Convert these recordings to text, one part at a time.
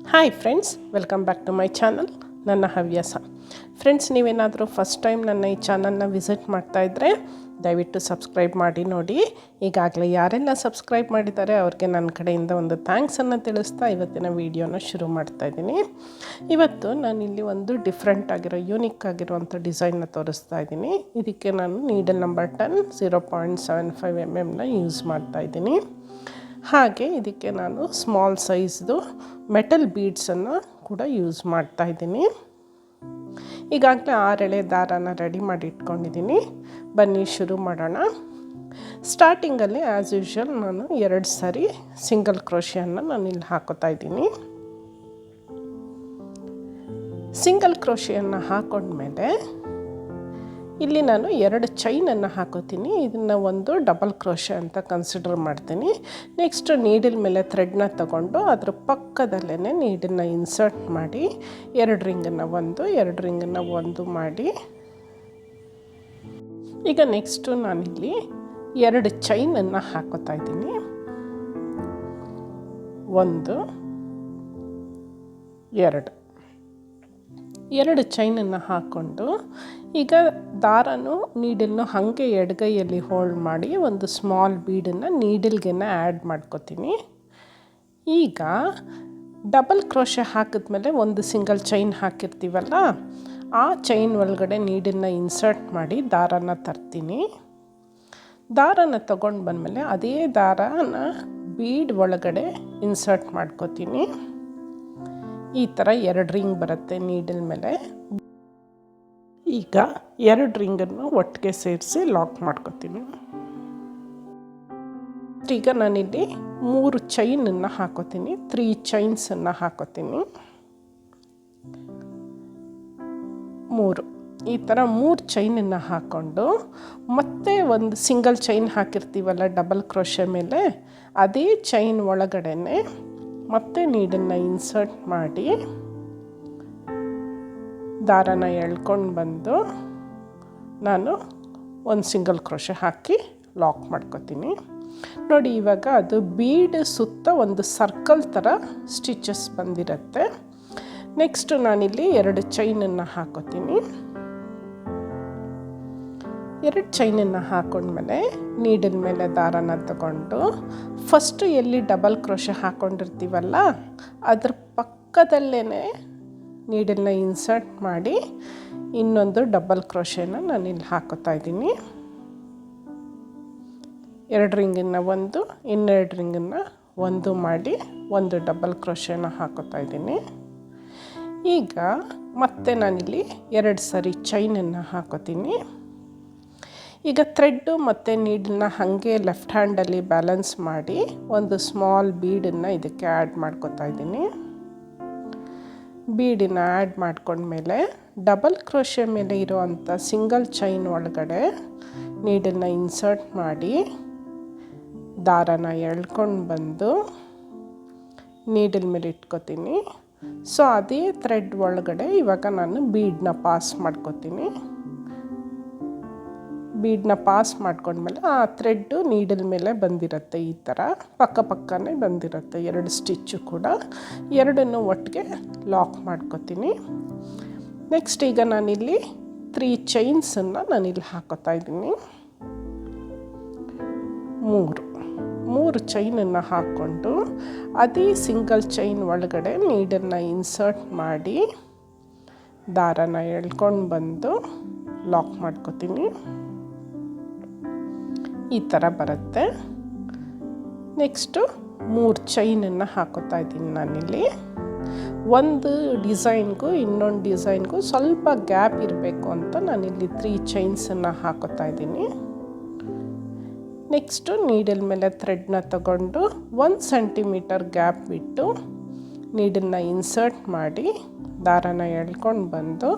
Hi friends, welcome back to my channel. ನನ್ನ ಹವ್ಯಾಸ. Friends, ನೀವೇನಾದರೂ ಫಸ್ಟ್ ಟೈಮ್ ನನ್ನ ಈ ಚಾನಲ್ನ ವಿಸಿಟ್ ಮಾಡ್ತಾಯಿದ್ರೆ ದಯವಿಟ್ಟು ಸಬ್ಸ್ಕ್ರೈಬ್ ಮಾಡಿ ನೋಡಿ. ಈಗಾಗಲೇ ಯಾರೆಲ್ಲ ಸಬ್ಸ್ಕ್ರೈಬ್ ಮಾಡಿದ್ದಾರೆ ಅವ್ರಿಗೆ ನನ್ನ ಕಡೆಯಿಂದ ಒಂದು ಥ್ಯಾಂಕ್ಸನ್ನು ತಿಳಿಸ್ತಾ ಇವತ್ತಿನ ವೀಡಿಯೋನ ಶುರು ಮಾಡ್ತಾಯಿದ್ದೀನಿ. ಇವತ್ತು ನಾನಿಲ್ಲಿ ಒಂದು ಡಿಫ್ರೆಂಟ್ ಆಗಿರೋ ಯೂನಿಕ್ ಆಗಿರುವಂಥ ಡಿಸೈನ್ನ ತೋರಿಸ್ತಾ ಇದ್ದೀನಿ. ಇದಕ್ಕೆ ನಾನು ನೀಡಲ್ ನಂಬರ್ 10 0.75 mm ಯೂಸ್ ಮಾಡ್ತಾಯಿದ್ದೀನಿ. ಹಾಗೆ ಇದಕ್ಕೆ ನಾನು ಸ್ಮಾಲ್ ಸೈಜ್ದು ಮೆಟಲ್ ಬೀಡ್ಸನ್ನು ಕೂಡ ಯೂಸ್ ಮಾಡ್ತಾಯಿದ್ದೀನಿ. ಈಗಾಗಲೇ 6 ಎಳೆ ದಾರನ ರೆಡಿ ಮಾಡಿ ಇಟ್ಕೊಂಡಿದ್ದೀನಿ. ಬನ್ನಿ ಶುರು ಮಾಡೋಣ. ಸ್ಟಾರ್ಟಿಂಗಲ್ಲಿ ಆ್ಯಸ್ ಯೂಶ್ವಲ್ ನಾನು 2 ಸರಿ ಸಿಂಗಲ್ ಕ್ರೋಶಿಯನ್ನು ನಾನು ಇಲ್ಲಿ ಹಾಕೋತಾ ಇದ್ದೀನಿ. ಸಿಂಗಲ್ ಕ್ರೋಶಿಯನ್ನು ಹಾಕೊಂಡ್ಮೇಲೆ ಇಲ್ಲಿ ನಾನು 2 ಚೈನನ್ನು ಹಾಕೋತೀನಿ. ಇದನ್ನು ಒಂದು ಡಬಲ್ ಕ್ರೋಶೆ ಅಂತ ಕನ್ಸಿಡರ್ ಮಾಡ್ತೀನಿ. ನೆಕ್ಸ್ಟ್ ನೀಡಿಲ್ ಮೇಲೆ ಥ್ರೆಡ್ನ ತಗೊಂಡು ಅದ್ರ ಪಕ್ಕದಲ್ಲೇ ನೀಡನ್ನು ಇನ್ಸರ್ಟ್ ಮಾಡಿ 2 ರಿಂಗನ್ನು 2 ರಿಂಗನ್ನು 1 ಮಾಡಿ, ಈಗ ನೆಕ್ಸ್ಟು ನಾನಿಲ್ಲಿ 2 ಚೈನನ್ನು ಹಾಕೋತಾ ಇದ್ದೀನಿ. 1 2 ಚೈನನ್ನು ಹಾಕ್ಕೊಂಡು ಈಗ ದಾರನು ನೀಡಲ್ನು ಹಾಗೆ ಎಡಗೈಯಲ್ಲಿ ಹೋಲ್ಡ್ ಮಾಡಿ ಒಂದು ಸ್ಮಾಲ್ ಬೀಡನ್ನು ನೀಡಲ್ಗೆ ಆ್ಯಡ್ ಮಾಡ್ಕೋತೀನಿ. ಈಗ ಡಬಲ್ ಕ್ರೋಶೆ ಹಾಕಿದ್ಮೇಲೆ ಒಂದು ಸಿಂಗಲ್ ಚೈನ್ ಹಾಕಿರ್ತೀವಲ್ಲ, ಆ ಚೈನ್ ಒಳಗಡೆ ನೀಡನ್ನು ಇನ್ಸರ್ಟ್ ಮಾಡಿ ದಾರನ ತರ್ತೀನಿ. ದಾರನ ತಗೊಂಡು ಬಂದಮೇಲೆ ಅದೇ ದಾರನ ಬೀಡ್ ಒಳಗಡೆ ಇನ್ಸರ್ಟ್ ಮಾಡ್ಕೋತೀನಿ. ಈ ಥರ 2 ರಿಂಗ್ ಬರುತ್ತೆ ನೀಡಲ್ ಮೇಲೆ. ಈಗ 2 ರಿಂಗನ್ನು ಒಟ್ಟಿಗೆ ಸೇರಿಸಿ ಲಾಕ್ ಮಾಡ್ಕೋತೀನಿ. ಈಗ ನಾನಿಲ್ಲಿ 3 ಚೈನನ್ನು ಹಾಕೋತೀನಿ. 3 ಚೈನ್ಸನ್ನು ಹಾಕೋತೀನಿ. 3 ಈ ಥರ 3 ಚೈನನ್ನು ಹಾಕ್ಕೊಂಡು ಮತ್ತೆ ಒಂದು ಸಿಂಗಲ್ ಚೈನ್ ಹಾಕಿರ್ತೀವಲ್ಲ ಡಬಲ್ ಕ್ರೋಶೆ ಮೇಲೆ, ಅದೇ ಚೈನ್ ಒಳಗಡೆನೆ ಮತ್ತೆ ನೀಡನ್ನು ಇನ್ಸರ್ಟ್ ಮಾಡಿ ದಾರನ ಎಳ್ಕೊಂಡು ಬಂದು ನಾನು ಒಂದು ಸಿಂಗಲ್ ಕ್ರೋಶೆ ಹಾಕಿ ಲಾಕ್ ಮಾಡ್ಕೋತೀನಿ. ನೋಡಿ, ಇವಾಗ ಅದು ಬೀಡ್ ಸುತ್ತ ಒಂದು ಸರ್ಕಲ್ ಥರ ಸ್ಟಿಚಸ್ ಬಂದಿರುತ್ತೆ. ನೆಕ್ಸ್ಟು ನಾನಿಲ್ಲಿ 2 ಚೈನನ್ನು ಹಾಕೋತೀನಿ. 2 ಚೈನನ್ನು ಹಾಕೊಂಡ್ಮೇಲೆ ನೀಡಲ್ ಮೇಲೆ ದಾರನ ತಗೊಂಡು ಫಸ್ಟು ಎಲ್ಲಿ ಡಬಲ್ ಕ್ರೋಶೆ ಹಾಕ್ಕೊಂಡಿರ್ತೀವಲ್ಲ ಅದ್ರ ಪಕ್ಕದಲ್ಲೇ ನೀಡಲ್ನ ಇನ್ಸರ್ಟ್ ಮಾಡಿ ಇನ್ನೊಂದು ಡಬಲ್ ಕ್ರೋಶೆನ ನಾನಿಲ್ಲಿ ಹಾಕೋತಾ ಇದ್ದೀನಿ. 2 ರಿಂಗನ್ನು 1, 2 ರಿಂಗನ್ನು 1 ಮಾಡಿ ಒಂದು ಡಬಲ್ ಕ್ರೋಶೆನ ಹಾಕೋತಾ ಇದ್ದೀನಿ. ಈಗ ಮತ್ತೆ ನಾನಿಲ್ಲಿ 2 ಸರಿ ಚೈನನ್ನು ಹಾಕೋತೀನಿ. ಈಗ ಥ್ರೆಡ್ಡು ಮತ್ತು ನೀಡಲ್ನ ಹಾಗೆ ಲೆಫ್ಟ್ ಹ್ಯಾಂಡಲ್ಲಿ ಬ್ಯಾಲೆನ್ಸ್ ಮಾಡಿ ಒಂದು ಸ್ಮಾಲ್ ಬೀಡನ್ನು ಇದಕ್ಕೆ ಆ್ಯಡ್ ಮಾಡ್ಕೋತಾ ಇದ್ದೀನಿ. ಬೀಡನ್ನ ಆ್ಯಡ್ ಮಾಡ್ಕೊಂಡ್ಮೇಲೆ ಡಬಲ್ ಕ್ರೋಶೆ ಮೇಲೆ ಇರುವಂಥ ಸಿಂಗಲ್ ಚೈನ್ ಒಳಗಡೆ ನೀಡನ್ನು ಇನ್ಸರ್ಟ್ ಮಾಡಿ ದಾರನ ಎಳ್ಕೊಂಡು ಬಂದು ನೀಡಲ್ ಮೇಲೆ ಇಟ್ಕೋತೀನಿ. ಸೊ ಅದೇ ಥ್ರೆಡ್ ಒಳಗಡೆ ಇವಾಗ ನಾನು ಬೀಡನ್ನ ಪಾಸ್ ಮಾಡ್ಕೋತೀನಿ. ಬೀಡನ್ನ ಪಾಸ್ ಮಾಡ್ಕೊಂಡ್ಮೇಲೆ ಆ ಥ್ರೆಡ್ಡು ನೀಡಲ್ ಮೇಲೆ ಬಂದಿರುತ್ತೆ. ಈ ಥರ ಪಕ್ಕನೇ ಬಂದಿರುತ್ತೆ 2 ಸ್ಟಿಚ್ಚು ಕೂಡ. 2 ಒಟ್ಟಿಗೆ ಲಾಕ್ ಮಾಡ್ಕೋತೀನಿ. ನೆಕ್ಸ್ಟ್ ಈಗ ನಾನಿಲ್ಲಿ 3 ಚೈನ್ಸನ್ನು ನಾನಿಲ್ಲಿ ಹಾಕೋತಾ ಇದ್ದೀನಿ. 3 ಚೈನನ್ನು ಹಾಕ್ಕೊಂಡು ಅದೇ ಸಿಂಗಲ್ ಚೈನ್ ಒಳಗಡೆ ನೀಡನ್ನು ಇನ್ಸರ್ಟ್ ಮಾಡಿ ದಾರನ ಎಳ್ಕೊಂಡು ಬಂದು ಲಾಕ್ ಮಾಡ್ಕೋತೀನಿ. ಈ ಥರ ಬರುತ್ತೆ. ನೆಕ್ಸ್ಟು 3 ಚೈನನ್ನು ಹಾಕೋತಾ ಇದ್ದೀನಿ ನಾನಿಲ್ಲಿ. ಒಂದು ಡಿಸೈನ್ಗೂ ಇನ್ನೊಂದು ಡಿಸೈನ್ಗೂ ಸ್ವಲ್ಪ ಗ್ಯಾಪ್ ಇರಬೇಕು ಅಂತ ನಾನಿಲ್ಲಿ 3 ಚೈನ್ಸನ್ನು ಹಾಕೋತಾ ಇದ್ದೀನಿ. ನೆಕ್ಸ್ಟು ನೀಡಲ್ ಮೇಲೆ ಥ್ರೆಡ್ನ ತಗೊಂಡು 1 ಸೆಂಟಿಮೀಟರ್ ಗ್ಯಾಪ್ ಬಿಟ್ಟು ನೀಡನ್ನು ಇನ್ಸರ್ಟ್ ಮಾಡಿ ದಾರನ ಎಳ್ಕೊಂಡು ಬಂದು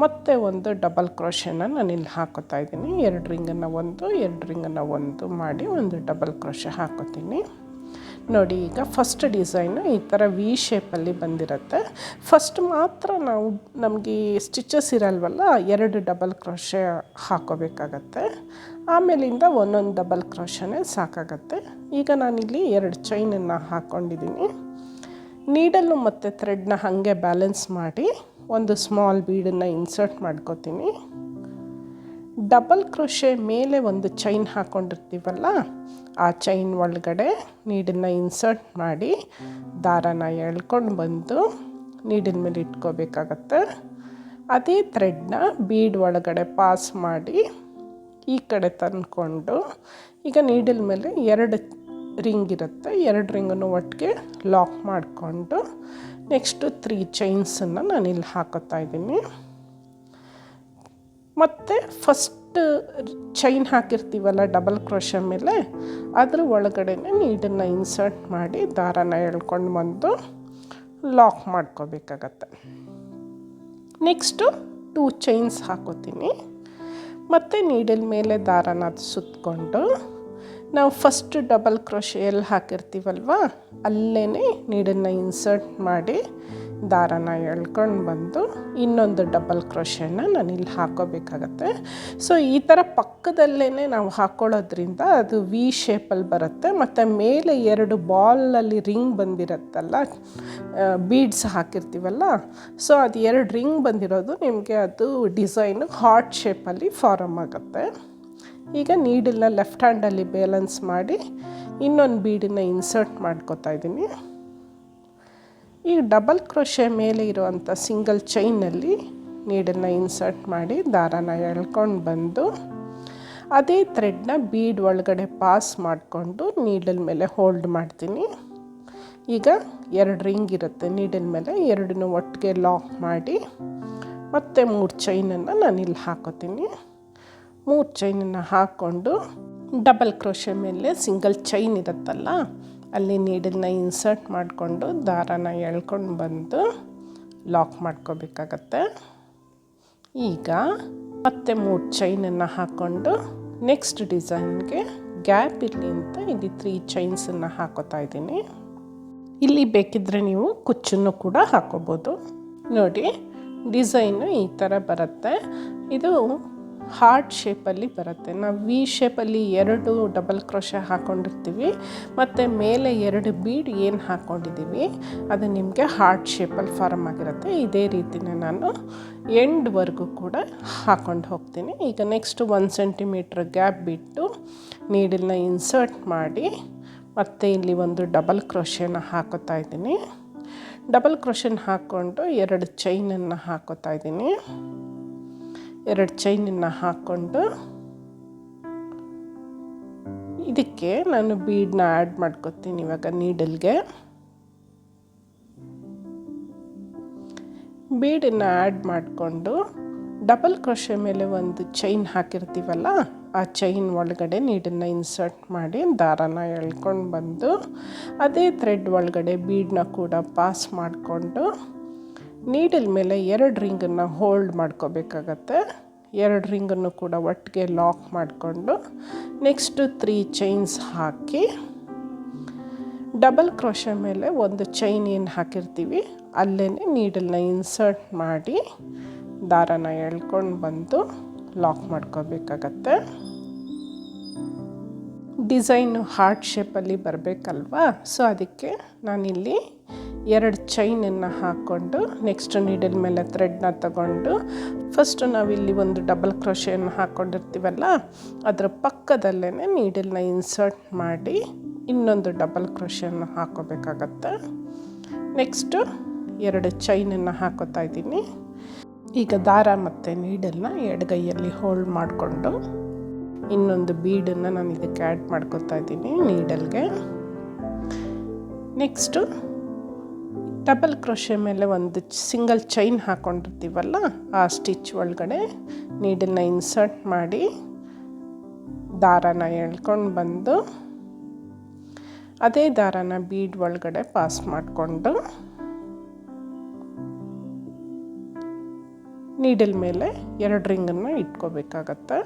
ಮತ್ತೆ ಒಂದು ಡಬಲ್ ಕ್ರೋಶೆನ ನಾನಿಲ್ಲಿ ಹಾಕೋತಾ ಇದ್ದೀನಿ. 2 ರಿಂಗನ್ನು 1, 2 ರಿಂಗನ್ನು 1 ಮಾಡಿ ಒಂದು ಡಬಲ್ ಕ್ರೋಶೆ ಹಾಕೋತೀನಿ. ನೋಡಿ, ಈಗ ಫಸ್ಟ್ ಡಿಸೈನು ಈ ಥರ ವಿ ಶೇಪಲ್ಲಿ ಬಂದಿರುತ್ತೆ. ಫಸ್ಟ್ ಮಾತ್ರ ನಮಗೆ ಸ್ಟಿಚಸ್ ಇರಲ್ವಲ್ಲ, 2 ಡಬಲ್ ಕ್ರೋಶೆ ಹಾಕೋಬೇಕಾಗತ್ತೆ. ಆಮೇಲಿಂದ ಒಂದೊಂದು ಡಬಲ್ ಕ್ರೋಶನೇ ಸಾಕಾಗತ್ತೆ. ಈಗ ನಾನಿಲ್ಲಿ 2 ಚೈನನ್ನು ಹಾಕ್ಕೊಂಡಿದ್ದೀನಿ. ನೀಡಲ್ಲು ಮತ್ತು ಥ್ರೆಡ್ನ ಹಾಗೆ ಬ್ಯಾಲೆನ್ಸ್ ಮಾಡಿ ಒಂದು ಸ್ಮಾಲ್ ಬೀಡನ್ನು ಇನ್ಸರ್ಟ್ ಮಾಡ್ಕೋತೀನಿ. ಡಬಲ್ ಕ್ರೋಶೆ ಮೇಲೆ ಒಂದು ಚೈನ್ ಹಾಕ್ಕೊಂಡಿರ್ತೀವಲ್ಲ, ಆ ಚೈನ್ ಒಳಗಡೆ ನೀಡನ್ನು ಇನ್ಸರ್ಟ್ ಮಾಡಿ ದಾರನ ಎಳ್ಕೊಂಡು ಬಂದು ನೀಡಿನ ಮೇಲೆ ಇಟ್ಕೋಬೇಕಾಗತ್ತೆ. ಅದೇ ಥ್ರೆಡ್ನ ಬೀಡ್ ಒಳಗಡೆ ಪಾಸ್ ಮಾಡಿ ಈ ಕಡೆ ತಂದ್ಕೊಂಡು, ಈಗ ನೀಡಲ್ ಮೇಲೆ 2 ರಿಂಗ್ ಇರುತ್ತೆ, 2 ರಿಂಗನ್ನು ಒಟ್ಟಿಗೆ ಲಾಕ್ ಮಾಡಿಕೊಂಡು ನೆಕ್ಸ್ಟು 3 ಚೈನ್ಸನ್ನು ನಾನಿಲ್ಲಿ ಹಾಕೋತಾ ಇದ್ದೀನಿ. ಮತ್ತು ಫಸ್ಟ್ ಚೈನ್ ಹಾಕಿರ್ತೀವಲ್ಲ ಡಬಲ್ ಕ್ರೋಶೆ ಮೇಲೆ, ಅದ್ರ ಒಳಗಡೆ ನೀಡನ್ನು ಇನ್ಸರ್ಟ್ ಮಾಡಿ ದಾರನ ಎಳ್ಕೊಂಡು ಬಂದು ಲಾಕ್ ಮಾಡ್ಕೋಬೇಕಾಗತ್ತೆ. ನೆಕ್ಸ್ಟು 2 ಚೈನ್ಸ್ ಹಾಕೋತೀನಿ. ಮತ್ತು ನೀಡಲ್ ಮೇಲೆ ದಾರನ ಸುತ್ತಕೊಂಡು ನಾವು ಫಸ್ಟ್ ಡಬಲ್ ಕ್ರೋಶೆ ಎಲ್ಲಿ ಹಾಕಿರ್ತೀವಲ್ವ ಅಲ್ಲೇ ನೀಡನ್ನು ಇನ್ಸರ್ಟ್ ಮಾಡಿ ದಾರನ ಎಳ್ಕೊಂಡು ಬಂದು ಇನ್ನೊಂದು ಡಬಲ್ ಕ್ರೋಶೆನ ನಾನಿಲ್ಲಿ ಹಾಕೋಬೇಕಾಗತ್ತೆ. ಸೊ ಈ ಥರ ಪಕ್ಕದಲ್ಲೇ ನಾವು ಹಾಕ್ಕೊಳ್ಳೋದ್ರಿಂದ ಅದು ವಿ ಶೇಪಲ್ಲಿ ಬರುತ್ತೆ. ಮತ್ತು ಮೇಲೆ 2 ಬಾಲಲ್ಲಿ ರಿಂಗ್ ಬಂದಿರುತ್ತಲ್ಲ, ಬೀಡ್ಸ್ ಹಾಕಿರ್ತೀವಲ್ಲ, ಸೊ ಅದು 2 ರಿಂಗ್ ಬಂದಿರೋದು ನಿಮಗೆ ಅದು ಡಿಸೈನು ಹಾರ್ಟ್ ಶೇಪಲ್ಲಿ ಫಾರಮ್ ಆಗುತ್ತೆ. ಈಗ ನೀಡನ್ನ ಲೆಫ್ಟ್ ಹ್ಯಾಂಡಲ್ಲಿ ಬ್ಯಾಲೆನ್ಸ್ ಮಾಡಿ ಇನ್ನೊಂದು ಬೀಡನ್ನು ಇನ್ಸರ್ಟ್ ಮಾಡ್ಕೋತಾ ಇದ್ದೀನಿ. ಈಗ ಡಬಲ್ ಕ್ರೋಶೆ ಮೇಲೆ ಇರುವಂಥ ಸಿಂಗಲ್ ಚೈನಲ್ಲಿ ನೀಡನ್ನು ಇನ್ಸರ್ಟ್ ಮಾಡಿ ದಾರನ ಎಳ್ಕೊಂಡು ಬಂದು ಅದೇ ಥ್ರೆಡ್ನ ಬೀಡ್ ಒಳಗಡೆ ಪಾಸ್ ಮಾಡಿಕೊಂಡು ನೀಡಲ್ ಮೇಲೆ ಹೋಲ್ಡ್ ಮಾಡ್ತೀನಿ. ಈಗ 2 ರಿಂಗ್ ಇರುತ್ತೆ ನೀಡಲ್ ಮೇಲೆ, 2 ಒಟ್ಟಿಗೆ ಲಾಕ್ ಮಾಡಿ ಮತ್ತೆ 3 ಚೈನನ್ನು ನಾನಿಲ್ಲಿ ಹಾಕೋತೀನಿ. 3 ಚೈನನ್ನು ಹಾಕ್ಕೊಂಡು ಡಬಲ್ ಕ್ರೋಶೆ ಮೇಲೆ ಸಿಂಗಲ್ ಚೈನ್ ಇರುತ್ತಲ್ಲ ಅಲ್ಲಿ ನೀಡನ್ನ ಇನ್ಸರ್ಟ್ ಮಾಡಿಕೊಂಡು ದಾರನ ಎಳ್ಕೊಂಡು ಬಂದು ಲಾಕ್ ಮಾಡ್ಕೋಬೇಕಾಗತ್ತೆ. ಈಗ ಮತ್ತೆ 3 ಚೈನನ್ನು ಹಾಕ್ಕೊಂಡು ನೆಕ್ಸ್ಟ್ ಡಿಸೈನ್ಗೆ ಗ್ಯಾಪ್ ಇರಲಿ ಅಂತ ಇಲ್ಲಿ 3 ಚೈನ್ಸನ್ನು ಹಾಕೋತಾ ಇದ್ದೀನಿ. ಇಲ್ಲಿ ಬೇಕಿದ್ದರೆ ನೀವು ಕುಚ್ಚನ್ನು ಕೂಡ ಹಾಕೋಬೋದು. ನೋಡಿ, ಡಿಸೈನು ಈ ಥರ ಬರುತ್ತೆ. ಇದು ಹಾರ್ಟ್ ಶೇಪಲ್ಲಿ ಬರುತ್ತೆ. ನಾವು ವಿ ಶೇಪಲ್ಲಿ 2 ಡಬಲ್ ಕ್ರೋಶೆ ಹಾಕ್ಕೊಂಡಿರ್ತೀವಿ ಮತ್ತು ಮೇಲೆ 2 ಬೀಡ್ ಏನು ಹಾಕ್ಕೊಂಡಿದ್ದೀವಿ ಅದು ನಿಮಗೆ ಹಾರ್ಟ್ ಶೇಪಲ್ಲಿ ಫಾರ್ಮ್ ಆಗಿರುತ್ತೆ. ಇದೇ ರೀತಿಯೇ ನಾನು ಎಂಡ್ವರೆಗೂ ಕೂಡ ಹಾಕ್ಕೊಂಡು ಹೋಗ್ತೀನಿ. ಈಗ ನೆಕ್ಸ್ಟ್ 1 ಸೆಂಟಿಮೀಟ್ರ್ ಗ್ಯಾಪ್ ಬಿಟ್ಟು ನೀಡಲ್ನ ಇನ್ಸರ್ಟ್ ಮಾಡಿ ಮತ್ತು ಇಲ್ಲಿ ಒಂದು ಡಬಲ್ ಕ್ರೋಶೆನ ಹಾಕೋತಾ ಇದ್ದೀನಿ. ಡಬಲ್ ಕ್ರೋಶೆನ ಹಾಕ್ಕೊಂಡು 2 ಚೈನನ್ನು ಹಾಕೋತಾ ಇದ್ದೀನಿ. 2 ಚೈನನ್ನು ಹಾಕ್ಕೊಂಡು ಇದಕ್ಕೆ ನಾನು ಬೀಡನ್ನ ಆ್ಯಡ್ ಮಾಡ್ಕೊತೀನಿ. ಇವಾಗ ನೀಡಲ್ಗೆ ಬೀಡನ್ನು ಆ್ಯಡ್ ಮಾಡಿಕೊಂಡು ಡಬಲ್ ಕ್ರೋಶೆ ಮೇಲೆ ಒಂದು ಚೈನ್ ಹಾಕಿರ್ತೀವಲ್ಲ ಆ ಚೈನ್ ಒಳಗಡೆ ನೀಡನ್ನು ಇನ್ಸರ್ಟ್ ಮಾಡಿ ದಾರನ ಎಳ್ಕೊಂಡು ಬಂದು ಅದೇ ಥ್ರೆಡ್ ಒಳಗಡೆ ಬೀಡನ್ನ ಕೂಡ ಪಾಸ್ ಮಾಡಿಕೊಂಡು ನೀಡಲ್ ಮೇಲೆ 2 ರಿಂಗನ್ನು ಹೋಲ್ಡ್ ಮಾಡ್ಕೋಬೇಕಾಗತ್ತೆ. 2 ರಿಂಗನ್ನು ಕೂಡ ಒಟ್ಟಿಗೆ ಲಾಕ್ ಮಾಡಿಕೊಂಡು ನೆಕ್ಸ್ಟು 3 ಚೈನ್ಸ್ ಹಾಕಿ ಡಬಲ್ ಕ್ರೋಶೆ ಮೇಲೆ ಒಂದು ಚೈನ್ ಏನು ಹಾಕಿರ್ತೀವಿ ಅಲ್ಲೇ ನೀಡಲ್ನ ಇನ್ಸರ್ಟ್ ಮಾಡಿ ದಾರನ ಎಳ್ಕೊಂಡು ಬಂದು ಲಾಕ್ ಮಾಡ್ಕೋಬೇಕಾಗತ್ತೆ. ಡಿಸೈನು ಹಾರ್ಟ್ ಶೇಪಲ್ಲಿ ಬರಬೇಕಲ್ವಾ, ಸೊ ಅದಕ್ಕೆ ನಾನಿಲ್ಲಿ 2 ಚೈನನ್ನು ಹಾಕ್ಕೊಂಡು ನೆಕ್ಸ್ಟ್ ನೀಡಲ್ ಮೇಲೆ ಥ್ರೆಡ್ನ ತಗೊಂಡು ಫಸ್ಟು ನಾವಿಲ್ಲಿ ಒಂದು ಡಬಲ್ ಕ್ರೋಶೆಯನ್ನು ಹಾಕ್ಕೊಂಡಿರ್ತೀವಲ್ಲ ಅದರ ಪಕ್ಕದಲ್ಲೇ ನೀಡಲ್ನ ಇನ್ಸರ್ಟ್ ಮಾಡಿ ಇನ್ನೊಂದು ಡಬಲ್ ಕ್ರೋಶೆಯನ್ನು ಹಾಕೋಬೇಕಾಗತ್ತೆ. ನೆಕ್ಸ್ಟು 2 ಚೈನನ್ನು ಹಾಕೋತಾ ಇದ್ದೀನಿ. ಈಗ ದಾರ ಮತ್ತು ನೀಡಲ್ನ ಎಡಗೈಯಲ್ಲಿ ಹೋಲ್ಡ್ ಮಾಡಿಕೊಂಡು ಇನ್ನೊಂದು ಬೀಡನ್ನು ನಾನು ಇದಕ್ಕೆ ಆ್ಯಡ್ ಮಾಡ್ಕೋತಾ ಇದ್ದೀನಿ ನೀಡಲ್ಗೆ. ನೆಕ್ಸ್ಟು ಡಬಲ್ ಕ್ರೋಶೆ ಮೇಲೆ ಒಂದು ಸಿಂಗಲ್ ಚೈನ್ ಹಾಕ್ಕೊಂಡಿರ್ತೀವಲ್ಲ ಆ ಸ್ಟಿಚ್ ಒಳಗಡೆ ನೀಡಲ್ನ ಇನ್ಸರ್ಟ್ ಮಾಡಿ ದಾರನ ಎಳ್ಕೊಂಡು ಬಂದು ಅದೇ ದಾರನ ಬೀಡ್ ಒಳಗಡೆ ಪಾಸ್ ಮಾಡಿಕೊಂಡು ನೀಡಲ್ ಮೇಲೆ 2 ರಿಂಗನ್ನು ಇಟ್ಕೋಬೇಕಾಗತ್ತೆ.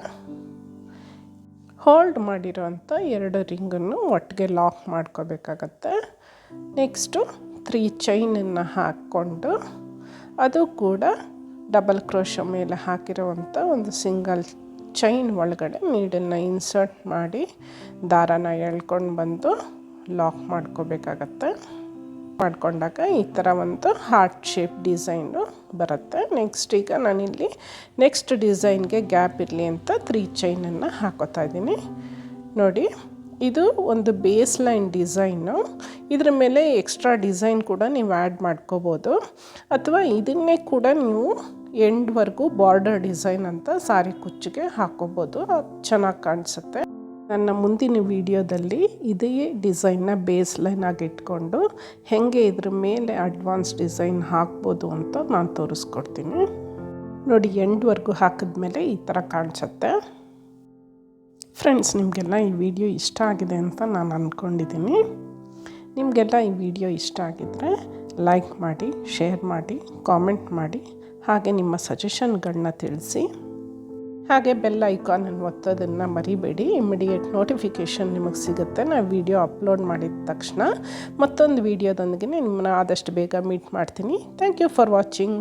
ಹೋಲ್ಡ್ ಮಾಡಿರೋಂಥ 2 ರಿಂಗನ್ನು ಒಟ್ಟಿಗೆ ಲಾಕ್ ಮಾಡ್ಕೋಬೇಕಾಗತ್ತೆ. ನೆಕ್ಸ್ಟು 3 ಚೈನನ್ನು ಹಾಕ್ಕೊಂಡು ಅದು ಕೂಡ ಡಬಲ್ ಕ್ರೋಶೆ ಮೇಲೆ ಹಾಕಿರೋವಂಥ ಒಂದು ಸಿಂಗಲ್ ಚೈನ್ ಒಳಗಡೆ ನೀಡನ್ನು ಇನ್ಸರ್ಟ್ ಮಾಡಿ ದಾರನ ಎಳ್ಕೊಂಡು ಬಂದು ಲಾಕ್ ಮಾಡ್ಕೋಬೇಕಾಗತ್ತೆ. ಮಾಡ್ಕೊಂಡಾಗ ಈ ಥರ ಒಂದು ಹಾರ್ಟ್ ಶೇಪ್ ಡಿಸೈನು ಬರುತ್ತೆ. ನೆಕ್ಸ್ಟ್ ಈಗ ನಾನಿಲ್ಲಿ ನೆಕ್ಸ್ಟ್ ಡಿಸೈನ್ಗೆ ಗ್ಯಾಪ್ ಇರಲಿ ಅಂತ 3 ಚೈನನ್ನು ಹಾಕೋತಾ ಇದ್ದೀನಿ. ನೋಡಿ, ಇದು ಒಂದು ಬೇಸ್ ಲೈನ್ ಡಿಸೈನು. ಇದ್ರ ಮೇಲೆ ಎಕ್ಸ್ಟ್ರಾ ಡಿಸೈನ್ ಕೂಡ ನೀವು ಆ್ಯಡ್ ಮಾಡ್ಕೋಬೋದು, ಅಥವಾ ಇದನ್ನೇ ಕೂಡ ನೀವು ಎಂಡ್ವರೆಗೂ ಬಾರ್ಡರ್ ಡಿಸೈನ್ ಅಂತ ಸಾರಿ ಕುಚ್ಚಿಗೆ ಹಾಕೋಬೋದು. ಅದು ಚೆನ್ನಾಗಿ ಕಾಣಿಸುತ್ತೆ. ನನ್ನ ಮುಂದಿನ ವಿಡಿಯೋದಲ್ಲಿ ಇದೇ ಡಿಸೈನ್ನ ಬೇಸ್ ಲೈನ್ ಆಗಿ ಇಟ್ಕೊಂಡು ಹೇಗೆ ಇದ್ರ ಮೇಲೆ ಅಡ್ವಾನ್ಸ್ ಡಿಸೈನ್ ಹಾಕ್ಬೋದು ಅಂತ ನಾನು ತೋರಿಸ್ಕೊಡ್ತೀನಿ. ನೋಡಿ, ಎಂಡ್ವರೆಗೂ ಹಾಕಿದ್ಮೇಲೆ ಈ ಥರ ಕಾಣಿಸುತ್ತೆ. ಫ್ರೆಂಡ್ಸ್, ನಿಮಗೆಲ್ಲ ಈ ವಿಡಿಯೋ ಇಷ್ಟ ಆಗಿದೆ ಅಂತ ನಾನು ಅಂದ್ಕೊಂಡಿದ್ದೀನಿ. ನಿಮಗೆಲ್ಲ ಈ ವಿಡಿಯೋ ಇಷ್ಟ ಆಗಿದ್ದರೆ ಲೈಕ್ ಮಾಡಿ, ಶೇರ್ ಮಾಡಿ, ಕಾಮೆಂಟ್ ಮಾಡಿ, ಹಾಗೆ ನಿಮ್ಮ ಸಜೆಷನ್ಗಳನ್ನ ತಿಳಿಸಿ. ಹಾಗೆ ಬೆಲ್ ಐಕಾನನ್ನು ಒತ್ತೋದನ್ನು ಮರಿಬೇಡಿ. ಇಮಿಡಿಯೇಟ್ ನೋಟಿಫಿಕೇಷನ್ ನಿಮಗೆ ಸಿಗುತ್ತೆ ನಾವು ವಿಡಿಯೋ ಅಪ್ಲೋಡ್ ಮಾಡಿದ ತಕ್ಷಣ. ಮತ್ತೊಂದು ವಿಡಿಯೋದೊಂದಿಗೆ ನಿಮ್ಮನ್ನ ಆದಷ್ಟು ಬೇಗ ಮೀಟ್ ಮಾಡ್ತೀನಿ. Thank you for watching.